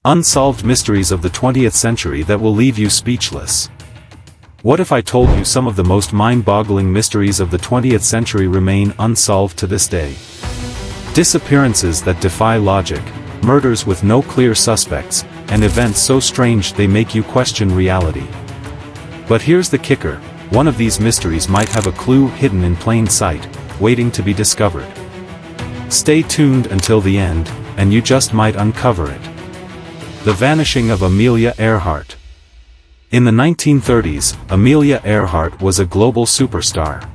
Unsolved mysteries of the 20th century that will leave you speechless. What if I told you some of the most mind-boggling mysteries of the 20th century remain unsolved to this day? Disappearances that defy logic, murders with no clear suspects, and events so strange they make you question reality. But here's the kicker, one of these mysteries might have a clue hidden in plain sight, waiting to be discovered. Stay tuned until the end, and you just might uncover it. The vanishing of Amelia Earhart. In the 1930s, Amelia Earhart was a global superstar.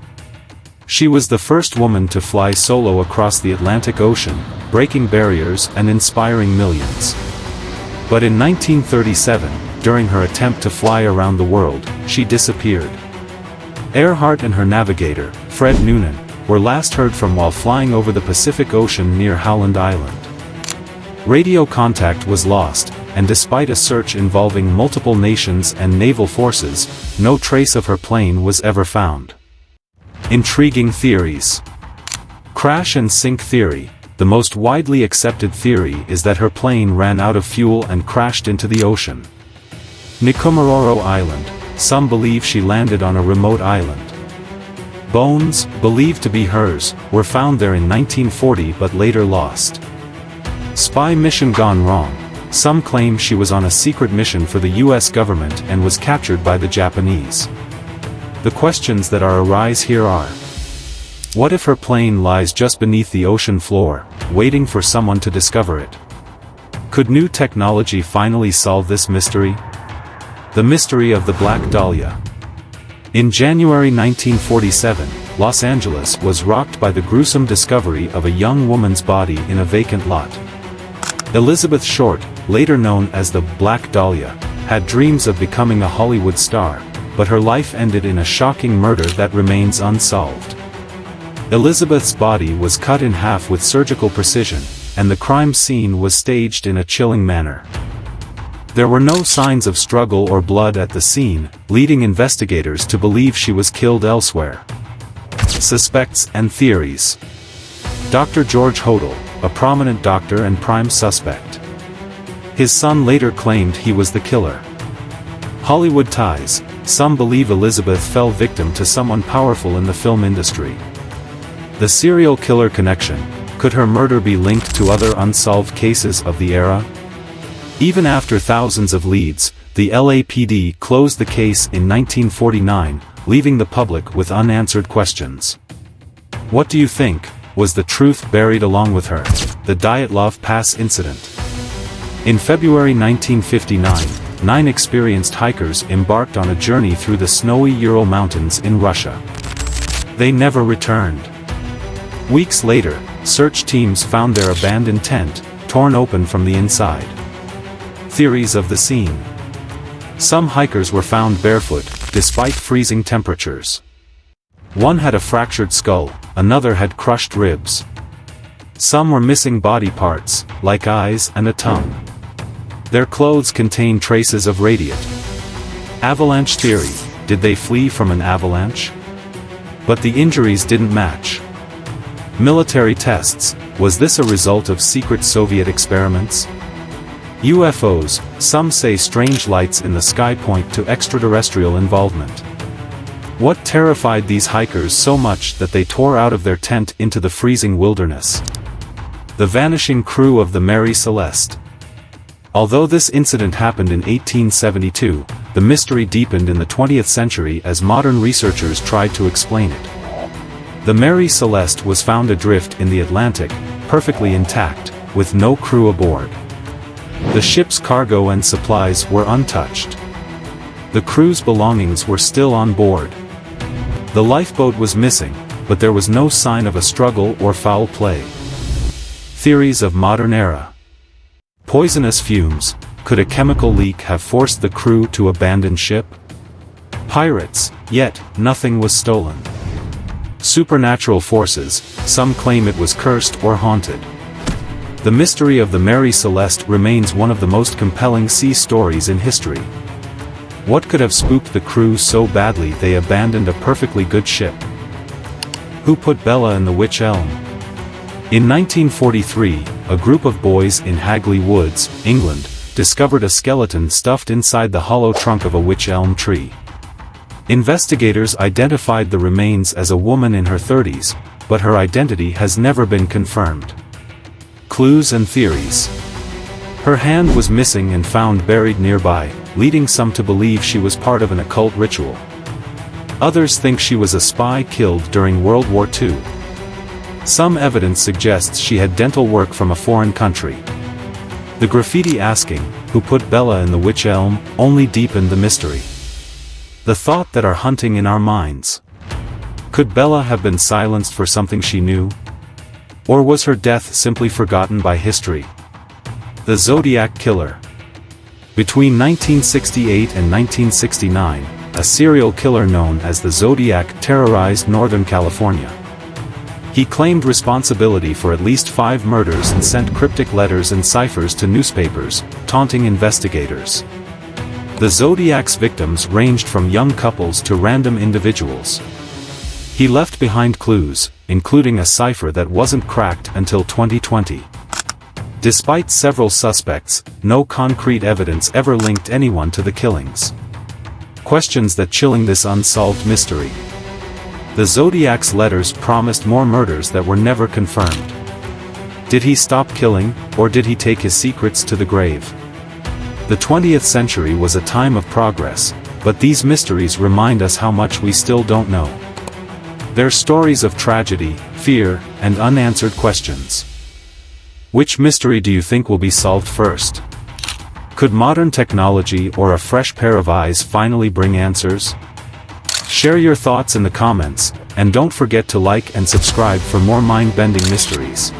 She was the first woman to fly solo across the Atlantic Ocean, breaking barriers and inspiring millions. But in 1937, during her attempt to fly around the world, she disappeared. Earhart and her navigator, Fred Noonan, were last heard from while flying over the Pacific Ocean near Howland Island. Radio contact was lost, and despite a search involving multiple nations and naval forces, no trace of her plane was ever found. Intriguing theories. Crash and sink theory. The most widely accepted theory is that her plane ran out of fuel and crashed into the ocean. Nikomaroro Island. Some believe she landed on a remote island. Bones, believed to be hers, were found there in 1940 but later lost. Spy mission gone wrong. Some claim she was on a secret mission for the US government and was captured by the Japanese. The questions that arise here are: what if her plane lies just beneath the ocean floor, waiting for someone to discover it? Could new technology finally solve this mystery? The mystery of the Black Dahlia. In January 1947, Los Angeles was rocked by the gruesome discovery of a young woman's body in a vacant lot. Elizabeth Short, later known as the Black Dahlia, had dreams of becoming a Hollywood star, but her life ended in a shocking murder that remains unsolved. Elizabeth's body was cut in half with surgical precision, and the crime scene was staged in a chilling manner. There were no signs of struggle or blood at the scene, leading investigators to believe she was killed elsewhere. Suspects and theories. Dr. George Hodel, a prominent doctor and prime suspect. His son later claimed he was the killer. Hollywood ties. Some believe Elizabeth fell victim to someone powerful in the film industry. The serial killer connection. Could her murder be linked to other unsolved cases of the era? Even after thousands of leads, the LAPD closed the case in 1949, leaving the public with unanswered questions. What do you think? Was the truth buried along with her? The Dyatlov Pass incident. In February 1959, 9 experienced hikers embarked on a journey through the snowy Ural Mountains in Russia. They never returned. Weeks later, search teams found their abandoned tent, torn open from the inside. Theories of the scene. Some hikers were found barefoot, despite freezing temperatures. One had a fractured skull, another had crushed ribs. Some were missing body parts, like eyes and a tongue. Their clothes contained traces of radiate. Avalanche theory. Did they flee from an avalanche? But the injuries didn't match. Military tests. Was this a result of secret Soviet experiments? UFOs. Some say strange lights in the sky point to extraterrestrial involvement. What terrified these hikers so much that they tore out of their tent into the freezing wilderness? The vanishing crew of the Mary Celeste. Although this incident happened in 1872, the mystery deepened in the 20th century as modern researchers tried to explain it. The Mary Celeste was found adrift in the Atlantic, perfectly intact, with no crew aboard. The ship's cargo and supplies were untouched. The crew's belongings were still on board. The lifeboat was missing, but there was no sign of a struggle or foul play. Theories of modern era. Poisonous fumes. Could a chemical leak have forced the crew to abandon ship? Pirates. Yet, nothing was stolen. Supernatural forces. Some claim it was cursed or haunted. The mystery of the Mary Celeste remains one of the most compelling sea stories in history. What could have spooked the crew so badly they abandoned a perfectly good ship? Who put Bella in the Wych Elm? In 1943, a group of boys in Hagley Woods, England, discovered a skeleton stuffed inside the hollow trunk of a wych elm tree. Investigators identified the remains as a woman in her 30s, but her identity has never been confirmed. Clues and theories. Her hand was missing and found buried nearby, leading some to believe she was part of an occult ritual. Others think she was a spy killed during World War II. Some evidence suggests she had dental work from a foreign country. The graffiti asking, "Who put Bella in the wych elm?" only deepened the mystery. The thought that are hunting in our minds. Could Bella have been silenced for something she knew? Or was her death simply forgotten by history? The Zodiac Killer. Between 1968 and 1969, a serial killer known as the Zodiac terrorized Northern California. He claimed responsibility for at least 5 murders and sent cryptic letters and ciphers to newspapers, taunting investigators. The Zodiac's victims ranged from young couples to random individuals. He left behind clues, including a cipher that wasn't cracked until 2020. Despite several suspects, no concrete evidence ever linked anyone to the killings. Questions that chilling this unsolved mystery. The Zodiac's letters promised more murders that were never confirmed. Did he stop killing, or did he take his secrets to the grave? The 20th century was a time of progress, but these mysteries remind us how much we still don't know. They're stories of tragedy, fear, and unanswered questions. Which mystery do you think will be solved first? Could modern technology or a fresh pair of eyes finally bring answers? Share your thoughts in the comments, and don't forget to like and subscribe for more mind-bending mysteries.